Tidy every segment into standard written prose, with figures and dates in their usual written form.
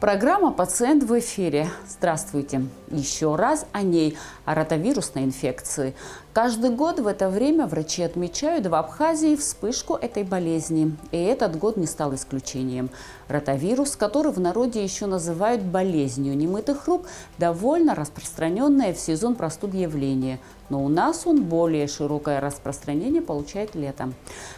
Программа «Пациент в эфире». Здравствуйте. Еще раз о ней, о ротавирусной инфекции. Каждый год в это время врачи отмечают в Абхазии вспышку этой болезни. И этот год не стал исключением. Ротавирус, который в народе еще называют болезнью немытых рук, довольно распространенное в сезон простуд явление. Но у нас он более широкое распространение получает летом.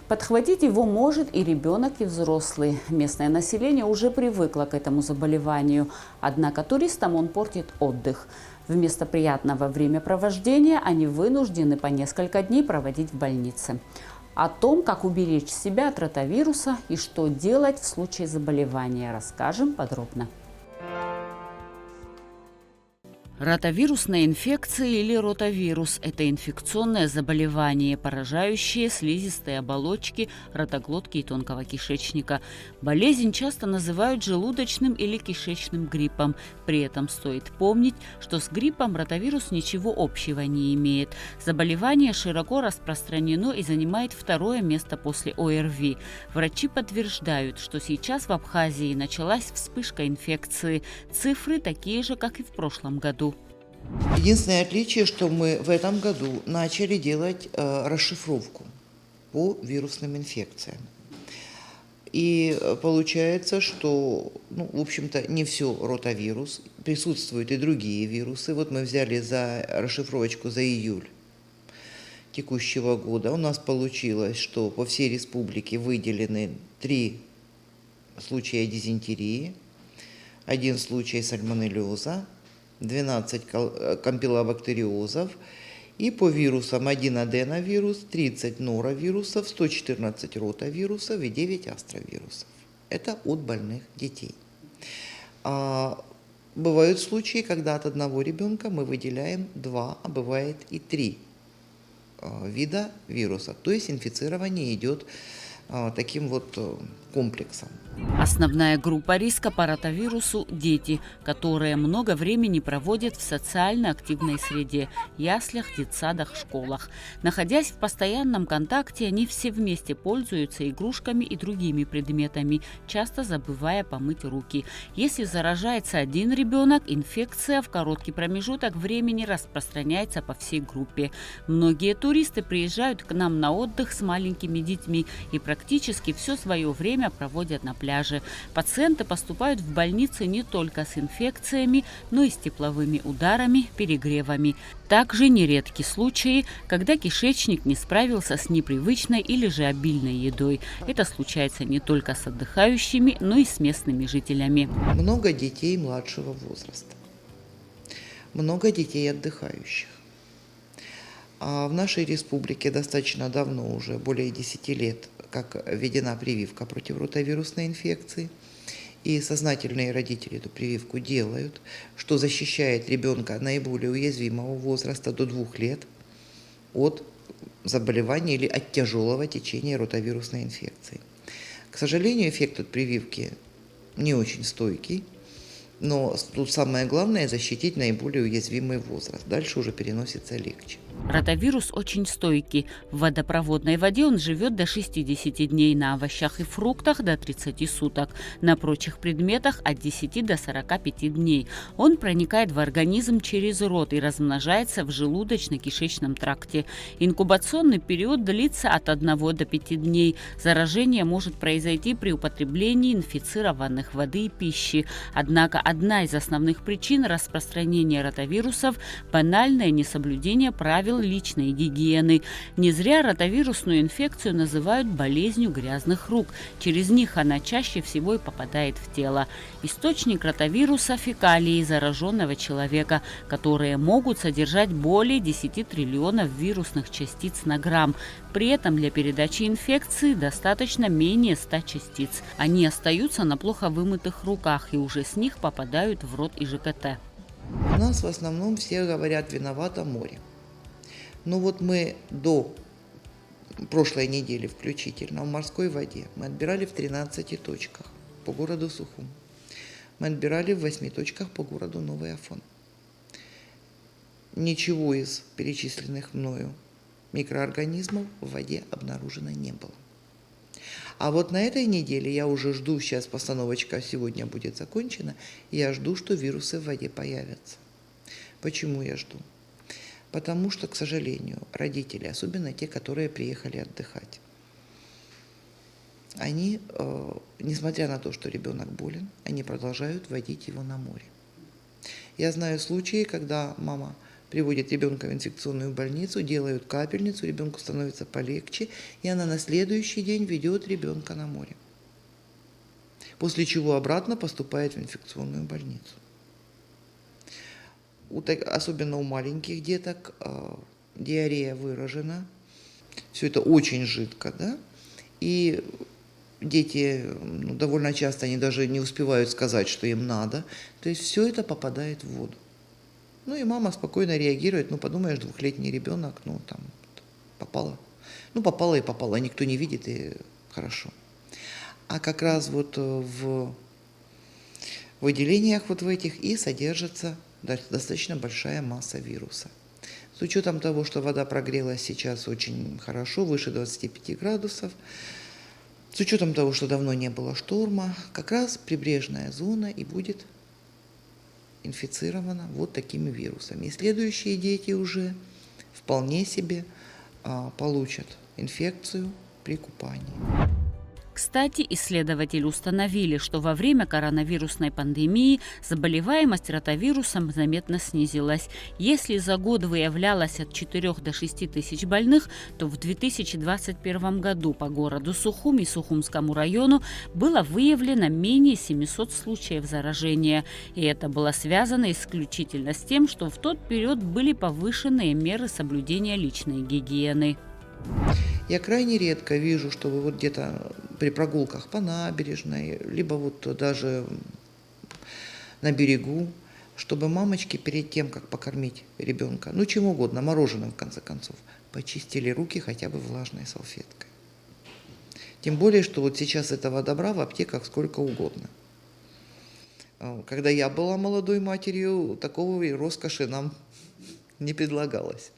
Подхватить его может и ребенок, и взрослый. Местное население уже привыкло к этому заболеванию. Однако туристам он портит отдых. Вместо приятного времяпровождения они вынуждены по несколько дней проводить в больнице. О том, как уберечь себя от ротавируса и что делать в случае заболевания, расскажем подробно. Ротавирусная инфекция или ротавирус – это инфекционное заболевание, поражающее слизистые оболочки ротоглотки и тонкого кишечника. Болезнь часто называют желудочным или кишечным гриппом. При этом стоит помнить, что с гриппом ротавирус ничего общего не имеет. Заболевание широко распространено и занимает второе место после ОРВИ. Врачи подтверждают, что сейчас в Абхазии началась вспышка инфекции. Цифры такие же, как и в прошлом году. Единственное отличие, что мы в этом году начали делать расшифровку по вирусным инфекциям. И получается, что, в общем-то, не все ротавирус, присутствуют и другие вирусы. Вот мы взяли за расшифровочку за июль текущего года. У нас получилось, что по всей республике выделены 3 случая дизентерии, 1 случай сальмонеллеза, 12 кампилобактериозов и по вирусам 1 аденовирус, 30 норовирусов, 114 ротавирусов и 9 астровирусов. Это от больных детей. Бывают случаи, когда от одного ребенка мы выделяем 2, а бывает и 3 вида вирусов. То есть инфицирование идет таким вот комплексом. Основная группа риска по ротавирусу – дети, которые много времени проводят в социально активной среде – яслях, детсадах, школах. Находясь в постоянном контакте, они все вместе пользуются игрушками и другими предметами, часто забывая помыть руки. Если заражается один ребенок, инфекция в короткий промежуток времени распространяется по всей группе. Многие туристы приезжают к нам на отдых с маленькими детьми и практически все свое время проводят на пляже. Пациенты поступают в больницы не только с инфекциями, но и с тепловыми ударами, перегревами. Также нередки случаи, когда кишечник не справился с непривычной или же обильной едой. Это случается не только с отдыхающими, но и с местными жителями. Много детей младшего возраста, много детей отдыхающих. А в нашей республике достаточно давно, уже более 10 лет, как введена прививка против ротавирусной инфекции. И сознательные родители эту прививку делают, что защищает ребенка наиболее уязвимого возраста до 2 лет от заболевания или от тяжелого течения ротавирусной инфекции. К сожалению, эффект от прививки не очень стойкий, но тут самое главное – защитить наиболее уязвимый возраст. Дальше уже переносится легче. Ротавирус очень стойкий. В водопроводной воде он живет до 60 дней, на овощах и фруктах до 30 суток, на прочих предметах от 10 до 45 дней. Он проникает в организм через рот и размножается в желудочно-кишечном тракте. Инкубационный период длится от 1 до 5 дней. Заражение может произойти при употреблении инфицированных воды и пищи. Однако одна из основных причин распространения ротавирусов – банальное несоблюдение правил личной гигиены. Не зря ротавирусную инфекцию называют болезнью грязных рук. Через них она чаще всего и попадает в тело. Источник ротавируса – фекалии зараженного человека, которые могут содержать более 10 триллионов вирусных частиц на грамм. При этом для передачи инфекции достаточно менее 100 частиц. Они остаются на плохо вымытых руках и уже с них попадают в рот и ЖКТ. У нас в основном все говорят: виновато море. Но вот мы до прошлой недели включительно в морской воде мы отбирали в 13 точках по городу Сухум. Мы отбирали в 8 точках по городу Новый Афон. Ничего из перечисленных мною микроорганизмов в воде обнаружено не было. А вот на этой неделе я уже жду, сейчас постановочка сегодня будет закончена, я жду, что вирусы в воде появятся. Почему я жду? Потому что, к сожалению, родители, особенно те, которые приехали отдыхать, они, несмотря на то, что ребенок болен, они продолжают водить его на море. Я знаю случаи, когда мама приводит ребенка в инфекционную больницу, делают капельницу, ребенку становится полегче, и она на следующий день ведет ребенка на море. После чего обратно поступает в инфекционную больницу. Особенно у маленьких деток диарея выражена, все это очень жидко, да, и дети довольно часто, они даже не успевают сказать, что им надо, то есть все это попадает в воду. Ну и мама спокойно реагирует, подумаешь, 2-летний ребенок, там попало. Попало и попало, никто не видит, и хорошо. А как раз вот в выделениях вот в этих и содержится достаточно большая масса вируса. С учетом того, что вода прогрелась сейчас очень хорошо, выше 25 градусов, с учетом того, что давно не было шторма, как раз прибрежная зона и будет инфицирована вот такими вирусами. И следующие дети уже вполне себе получат инфекцию при купании. Кстати, исследователи установили, что во время коронавирусной пандемии заболеваемость ротавирусом заметно снизилась. Если за год выявлялось от 4 до 6 тысяч больных, то в 2021 году по городу Сухум и Сухумскому району было выявлено менее 700 случаев заражения. И это было связано исключительно с тем, что в тот период были повышенные меры соблюдения личной гигиены. Я крайне редко вижу, что вы вот где-то при прогулках по набережной, либо вот даже на берегу, чтобы мамочки перед тем, как покормить ребенка, чем угодно, мороженым в конце концов, почистили руки хотя бы влажной салфеткой. Тем более, что вот сейчас этого добра в аптеках сколько угодно. Когда я была молодой матерью, такого роскоши нам не предлагалось.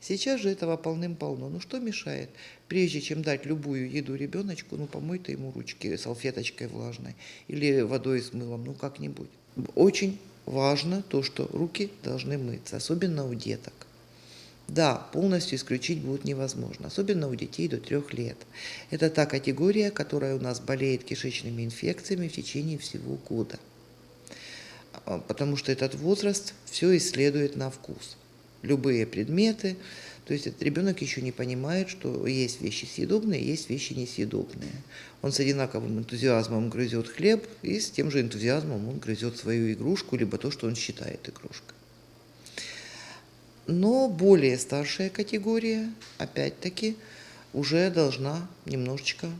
Сейчас же этого полным-полно. Что мешает? Прежде чем дать любую еду ребеночку, помой-то ему ручки салфеточкой влажной или водой с мылом, как-нибудь. Очень важно то, что руки должны мыться, особенно у деток. Да, полностью исключить будет невозможно, особенно у детей до 3 лет. Это та категория, которая у нас болеет кишечными инфекциями в течение всего года. Потому что этот возраст все исследует на вкус. Любые предметы, то есть этот ребенок еще не понимает, что есть вещи съедобные, есть вещи несъедобные. Он с одинаковым энтузиазмом грызет хлеб, и с тем же энтузиазмом он грызет свою игрушку, либо то, что он считает игрушкой. Но более старшая категория, опять-таки, уже должна немножечко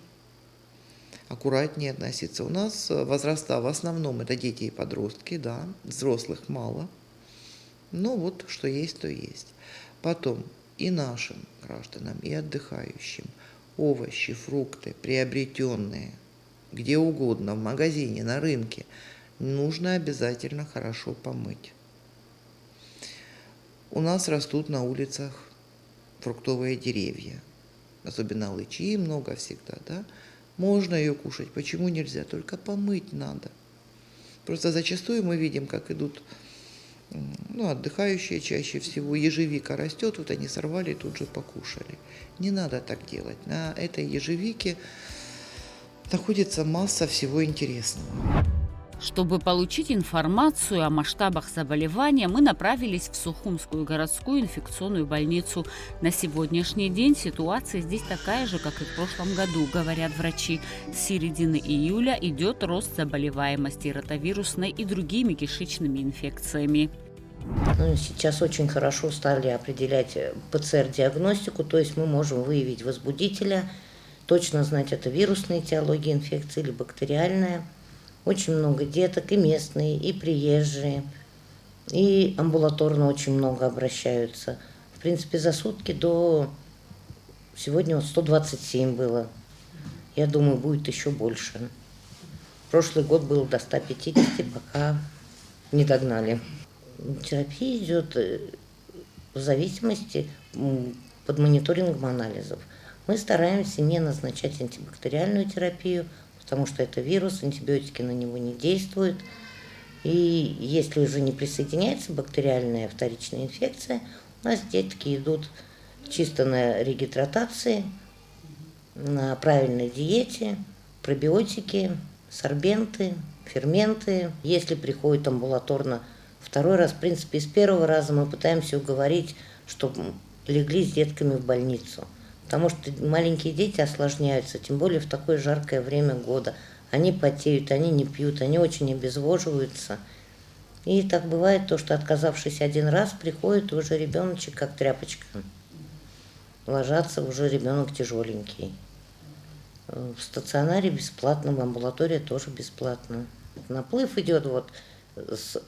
аккуратнее относиться. У нас возраста в основном это дети и подростки, да, взрослых мало. Что есть, то есть. Потом и нашим гражданам, и отдыхающим овощи, фрукты, приобретенные где угодно, в магазине, на рынке, нужно обязательно хорошо помыть. У нас растут на улицах фруктовые деревья, особенно алычи много всегда, да? Можно ее кушать, почему нельзя? Только помыть надо. Просто зачастую мы видим, как идут отдыхающие чаще всего, ежевика растет, вот они сорвали и тут же покушали. Не надо так делать. На этой ежевике находится масса всего интересного. Чтобы получить информацию о масштабах заболевания, мы направились в Сухумскую городскую инфекционную больницу. На сегодняшний день ситуация здесь такая же, как и в прошлом году, говорят врачи. С середины июля идет рост заболеваемости ротавирусной и другими кишечными инфекциями. Сейчас очень хорошо стали определять ПЦР-диагностику, то есть мы можем выявить возбудителя, точно знать, это вирусная этиология инфекции или бактериальная. Очень много деток, и местные, и приезжие, и амбулаторно очень много обращаются. В принципе, за сутки сегодня 127 было. Я думаю, будет еще больше. Прошлый год был до 150, пока не догнали. Терапия идет в зависимости под мониторингом анализов. Мы стараемся не назначать антибактериальную терапию, потому что это вирус, антибиотики на него не действуют. И если уже не присоединяется бактериальная вторичная инфекция, у нас детки идут чисто на регидратации, на правильной диете, пробиотики, сорбенты, ферменты. Если приходит амбулаторно второй раз, в принципе, из первого раза мы пытаемся уговорить, чтобы легли с детками в больницу. Потому что маленькие дети осложняются, тем более в такое жаркое время года. Они потеют, они не пьют, они очень обезвоживаются. И так бывает то, что отказавшись один раз, приходит уже ребеночек как тряпочка. Ложатся уже ребенок тяжеленький. В стационаре бесплатно, в амбулатории тоже бесплатно. Наплыв идет вот с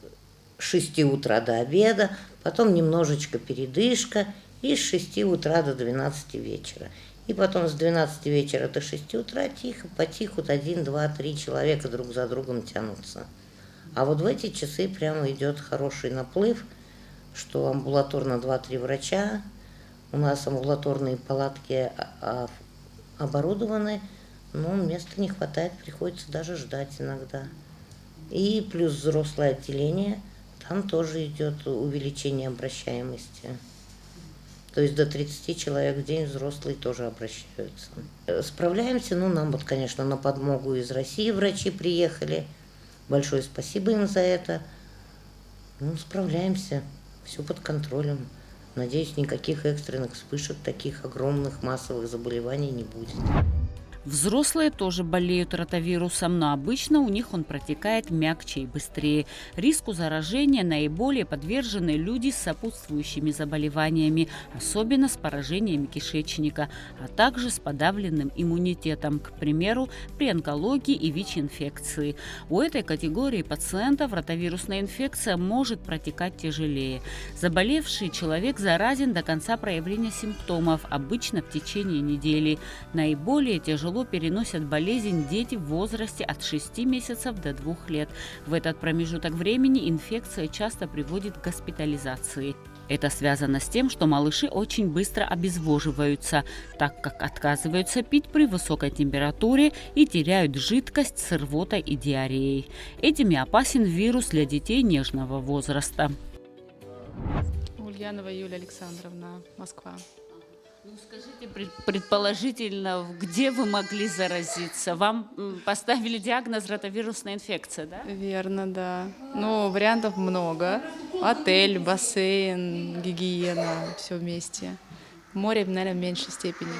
6 утра до обеда, потом немножечко передышка, и с 6 утра до 12 вечера. И потом с 12 вечера до 6 утра тихо, потихо, 1, 2, 3 человека друг за другом тянутся. А вот в эти часы прямо идет хороший наплыв, что амбулаторно 2-3 врача, у нас амбулаторные палатки оборудованы, но места не хватает, приходится даже ждать иногда. И плюс взрослое отделение, там тоже идет увеличение обращаемости. То есть до 30 человек в день взрослые тоже обращаются. Справляемся, нам вот, конечно, на подмогу из России врачи приехали. Большое спасибо им за это. Справляемся, все под контролем. Надеюсь, никаких экстренных вспышек, таких огромных массовых заболеваний не будет. Взрослые тоже болеют ротавирусом, но обычно у них он протекает мягче и быстрее. Риску заражения наиболее подвержены люди с сопутствующими заболеваниями, особенно с поражениями кишечника, а также с подавленным иммунитетом, к примеру, при онкологии и ВИЧ-инфекции. У этой категории пациентов ротавирусная инфекция может протекать тяжелее. Заболевший человек заразен до конца проявления симптомов, обычно в течение недели. Наиболее тяжело переносят болезнь дети в возрасте от 6 месяцев до 2 лет. В этот промежуток времени инфекция часто приводит к госпитализации. Это связано с тем, что малыши очень быстро обезвоживаются, так как отказываются пить при высокой температуре и теряют жидкость с рвотой и диареей. Этим и опасен вирус для детей нежного возраста. Ульянова Юлия Александровна, Москва. Скажите, предположительно, где вы могли заразиться? Вам поставили диагноз ротавирусная инфекция, да? Верно, да. Вариантов много. Отель, бассейн, гигиена, все вместе. Море, наверное, в меньшей степени.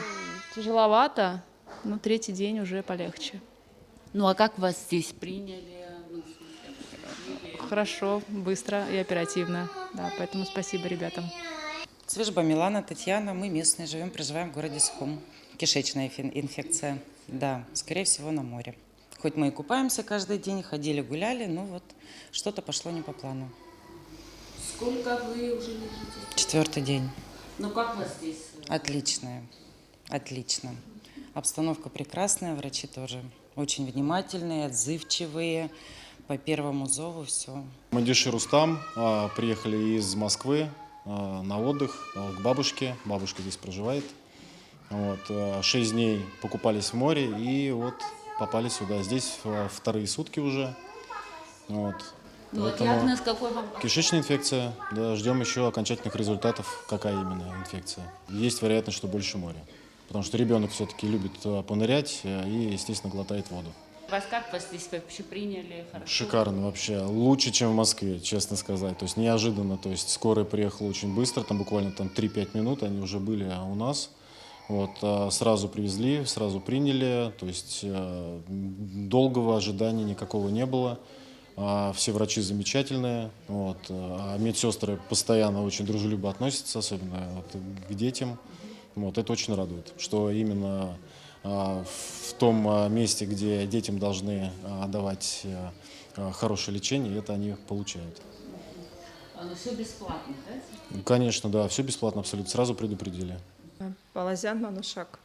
Тяжеловато, но 3-й день уже полегче. А как вас здесь приняли? Хорошо, быстро и оперативно. Да, поэтому спасибо ребятам. Свежба Милана, Татьяна, мы местные, проживаем в городе Сухум. Кишечная инфекция, да, скорее всего на море. Хоть мы и купаемся каждый день, ходили, гуляли, но вот что-то пошло не по плану. Сколько вы уже лежите? 4-й день. Как вас здесь? Отлично. Обстановка прекрасная, врачи тоже очень внимательные, отзывчивые. По первому зову все. Мандиши Рустам, приехали из Москвы на отдых к бабушке. Бабушка здесь проживает. 6 дней покупались в море и попали сюда. Здесь 2-е сутки уже. Диагноз какой вам? Кишечная инфекция. Да, ждем еще окончательных результатов, какая именно инфекция. Есть вероятность, что больше моря. Потому что ребенок все-таки любит понырять и, естественно, глотает воду. Как вас здесь вообще приняли? Хорошо? Шикарно вообще. Лучше, чем в Москве, честно сказать. То есть неожиданно. То есть скорая приехала очень быстро, буквально 3-5 минут они уже были у нас. Сразу привезли, сразу приняли. То есть долгого ожидания никакого не было. Все врачи замечательные. А медсестры постоянно очень дружелюбно относятся, особенно к детям. Это очень радует, что именно в том месте, где детям должны давать хорошее лечение, это они получают. Все бесплатно, да? Конечно, да, все бесплатно абсолютно, сразу предупредили. Палазян Манушак.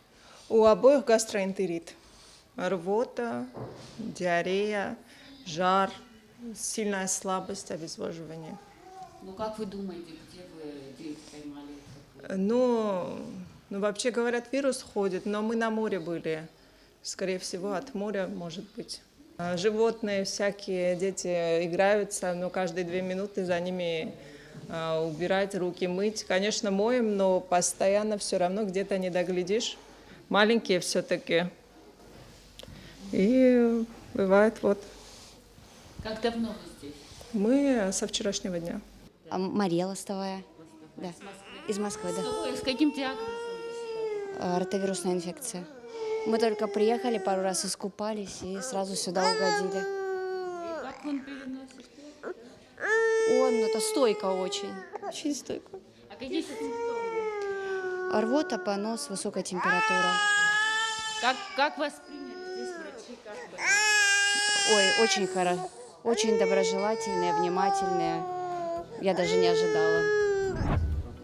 У обоих гастроэнтерит. Рвота, диарея, жар, сильная слабость, обезвоживание. Как вы думаете, где вы деньги поймали? Ну, вообще говорят, вирус ходит, но мы на море были. Скорее всего, от моря, может быть. Животные всякие, дети играются, но каждые 2 минуты за ними убирать, руки мыть. Конечно, моем, но постоянно все равно где-то не доглядишь. Маленькие все-таки. И бывает вот. Как давно вы здесь? Мы со вчерашнего дня. Мария Лостовая. Да. Из Москвы, да. С каким диагнозом? Ротовирусная инфекция. Мы только приехали, пару раз искупались и сразу сюда угодили. Как он переносит? Это стойко очень. Очень стойко. А какие симптомы? Рвота, понос, высокая температура. Как вас приняли здесь врачи? Как бы? Очень хорошо. Очень доброжелательные, внимательные. Я даже не ожидала.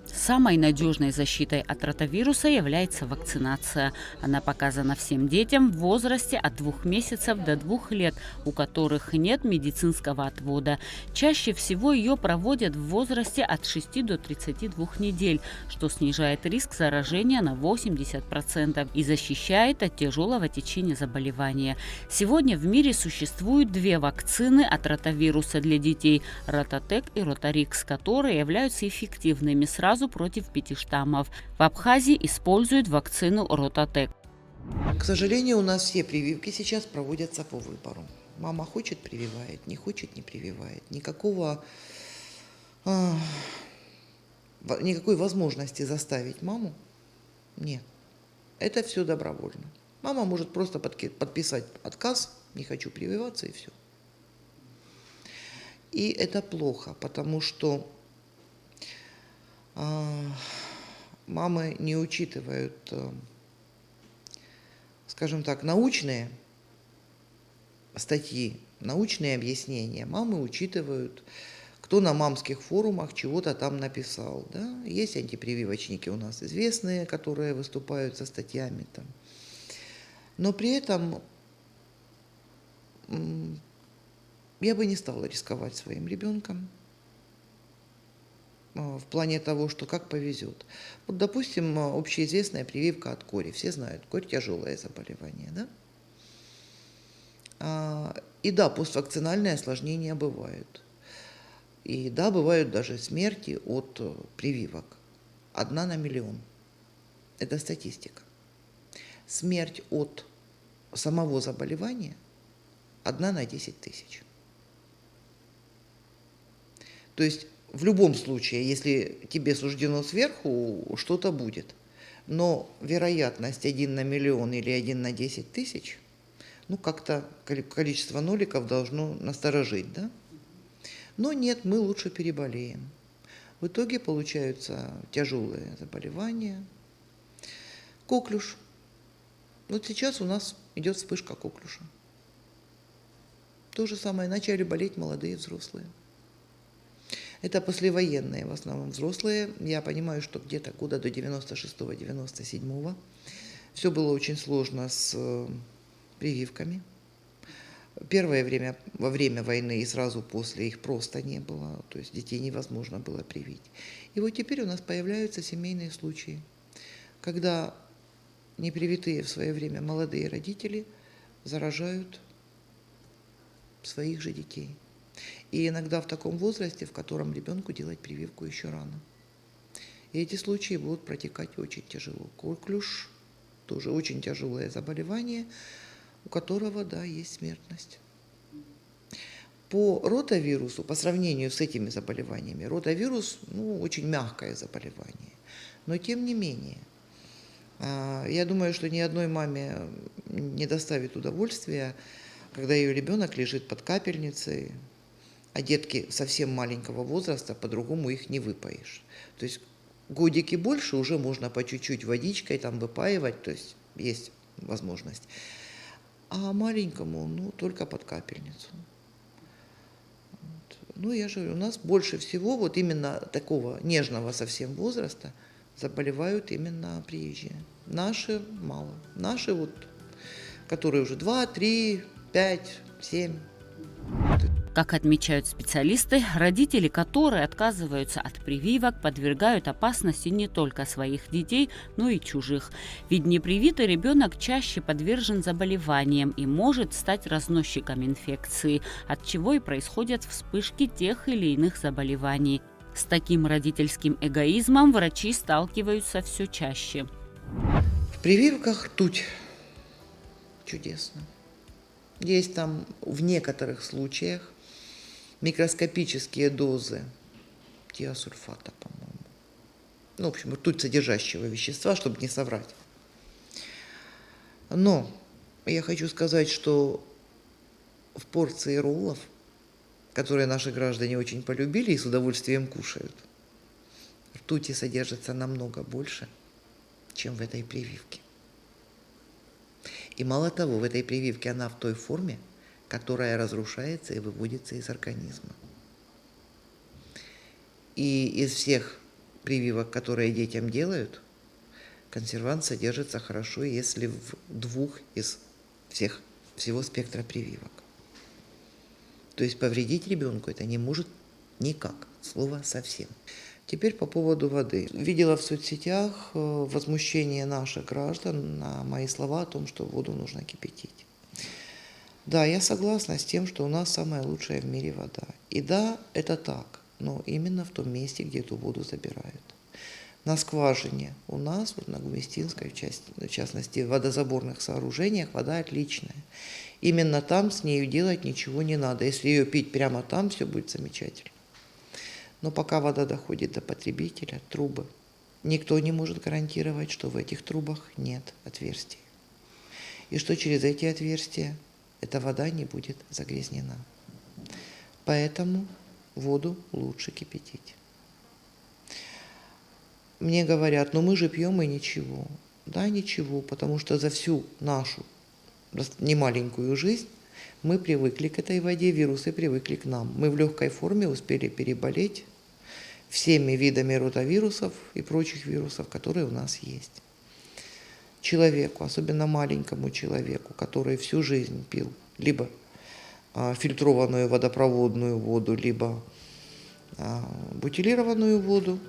Самой надежной защитой от ротавируса является вакцинация. Она показана всем детям в возрасте от 2 месяцев до 2 лет, у которых нет медицинского отвода. Чаще всего ее проводят в возрасте от 6 до 32 недель, что снижает риск заражения на 80% и защищает от тяжелого течения заболевания. Сегодня в мире существует 2 вакцины от ротавируса для детей – Рототек и Ротарикс, которые являются эффективными сразу против 5 штаммов. В Абхазии используют вакцину Рототек. К сожалению, у нас все прививки сейчас проводятся по выбору. Мама хочет – прививает, не хочет – не прививает. Никакой возможности заставить маму нет. Это все добровольно. Мама может просто подписать отказ, не хочу прививаться, и все. И это плохо, потому что мамы не учитывают, скажем так, научные статьи, научные объяснения. Мамы учитывают, кто на мамских форумах чего-то там написал. Да? Есть антипрививочники у нас известные, которые выступают со статьями там. Но при этом я бы не стала рисковать своим ребенком в плане того, что как повезет. Вот, допустим, общеизвестная прививка от кори. Все знают, корь – тяжелое заболевание. Да? И да, поствакцинальные осложнения бывают. И да, бывают даже смерти от прививок. 1 на миллион. Это статистика. Смерть от самого заболевания 1 на 10 тысяч. То есть в любом случае, если тебе суждено сверху, что-то будет. Но вероятность 1 на миллион или 1 на 10 тысяч, как-то количество ноликов должно насторожить, да? Но нет, мы лучше переболеем. В итоге получаются тяжелые заболевания. Коклюш. Вот сейчас у нас идет вспышка коклюша. То же самое, начали болеть молодые взрослые. Это послевоенные в основном взрослые. Я понимаю, что где-то года до 96-97 все было очень сложно с прививками. Первое время, во время войны и сразу после их просто не было. То есть детей невозможно было привить. И вот теперь у нас появляются семейные случаи, когда непривитые в свое время молодые родители заражают своих же детей. И иногда в таком возрасте, в котором ребенку делать прививку еще рано. И эти случаи будут протекать очень тяжело. Коклюш тоже очень тяжелое заболевание, у которого, да, есть смертность. По ротавирусу, по сравнению с этими заболеваниями, ротавирус, очень мягкое заболевание. Но тем не менее, я думаю, что ни одной маме не доставит удовольствия, когда ее ребенок лежит под капельницей, а детки совсем маленького возраста, по-другому их не выпоишь. То есть годики больше уже можно по чуть-чуть водичкой там выпаивать, то есть есть возможность. А маленькому, только под капельницу. Я же говорю, у нас больше всего вот именно такого нежного совсем возраста заболевают именно приезжие. Наши мало. Наши которые уже 2, 3, 5, 7. Как отмечают специалисты, родители, которые отказываются от прививок, подвергают опасности не только своих детей, но и чужих. Ведь непривитый ребенок чаще подвержен заболеваниям и может стать разносчиком инфекции, от чего и происходят вспышки тех или иных заболеваний. С таким родительским эгоизмом врачи сталкиваются все чаще. В прививках ртуть. Чудесно. Есть там в некоторых случаях микроскопические дозы тиосульфата, по-моему. Ну, в общем, ртуть содержащего вещества, чтобы не соврать. Но я хочу сказать, что в порции роллов, которые наши граждане очень полюбили и с удовольствием кушают, ртути содержится намного больше, чем в этой прививке. И мало того, в этой прививке она в той форме, которая разрушается и выводится из организма. И из всех прививок, которые детям делают, консервант содержится хорошо, если в 2 из всего спектра прививок. То есть повредить ребенку это не может никак, слова совсем. Теперь по поводу воды. Видела в соцсетях возмущение наших граждан на мои слова о том, что воду нужно кипятить. Да, я согласна с тем, что у нас самая лучшая в мире вода. И да, это так, но именно в том месте, где эту воду забирают. На скважине у нас, вот на Гуместинской, в частности, в водозаборных сооружениях, вода отличная. Именно там с нею делать ничего не надо. Если ее пить прямо там, все будет замечательно. Но пока вода доходит до потребителя, трубы, никто не может гарантировать, что в этих трубах нет отверстий. И что через эти отверстия эта вода не будет загрязнена. Поэтому воду лучше кипятить. Мне говорят, ну мы же пьем и ничего. Да, ничего, потому что за всю нашу немаленькую жизнь мы привыкли к этой воде, вирусы привыкли к нам. Мы в легкой форме успели переболеть всеми видами ротавирусов и прочих вирусов, которые у нас есть. Человеку, особенно маленькому человеку, который всю жизнь пил либо фильтрованную водопроводную воду, либо бутилированную воду,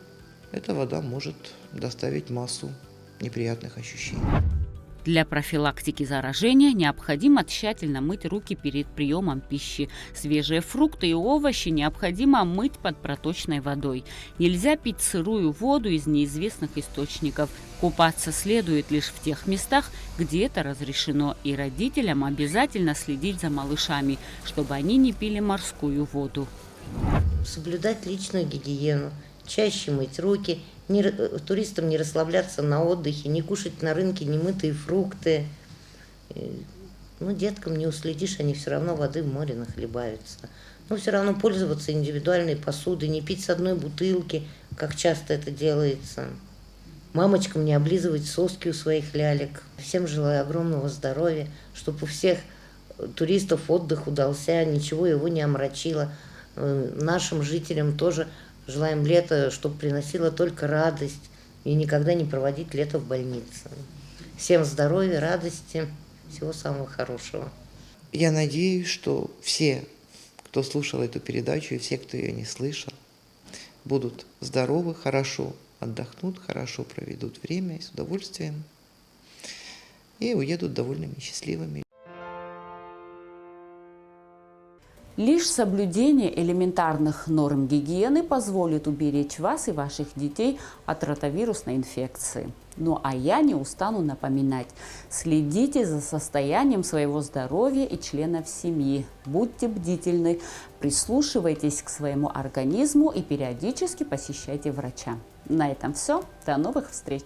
эта вода может доставить массу неприятных ощущений. Для профилактики заражения необходимо тщательно мыть руки перед приемом пищи. Свежие фрукты и овощи необходимо мыть под проточной водой. Нельзя пить сырую воду из неизвестных источников. Купаться следует лишь в тех местах, где это разрешено. И родителям обязательно следить за малышами, чтобы они не пили морскую воду. Соблюдать личную гигиену, чаще мыть руки, туристам не расслабляться на отдыхе, не кушать на рынке немытые фрукты. Ну, деткам не уследишь, они все равно воды в море нахлебаются. Но все равно пользоваться индивидуальной посудой, не пить с одной бутылки, как часто это делается. Мамочкам не облизывать соски у своих лялек. Всем желаю огромного здоровья, чтобы у всех туристов отдых удался, ничего его не омрачило. Нашим жителям тоже желаем лето, чтобы приносило только радость и никогда не проводить лето в больнице. Всем здоровья, радости, всего самого хорошего. Я надеюсь, что все, кто слушал эту передачу, и все, кто ее не слышал, будут здоровы, хорошо отдохнут, хорошо проведут время и с удовольствием, и уедут довольными и счастливыми. Лишь соблюдение элементарных норм гигиены позволит уберечь вас и ваших детей от ротавирусной инфекции. Ну а я не устану напоминать, следите за состоянием своего здоровья и членов семьи, будьте бдительны, прислушивайтесь к своему организму и периодически посещайте врача. На этом все, до новых встреч!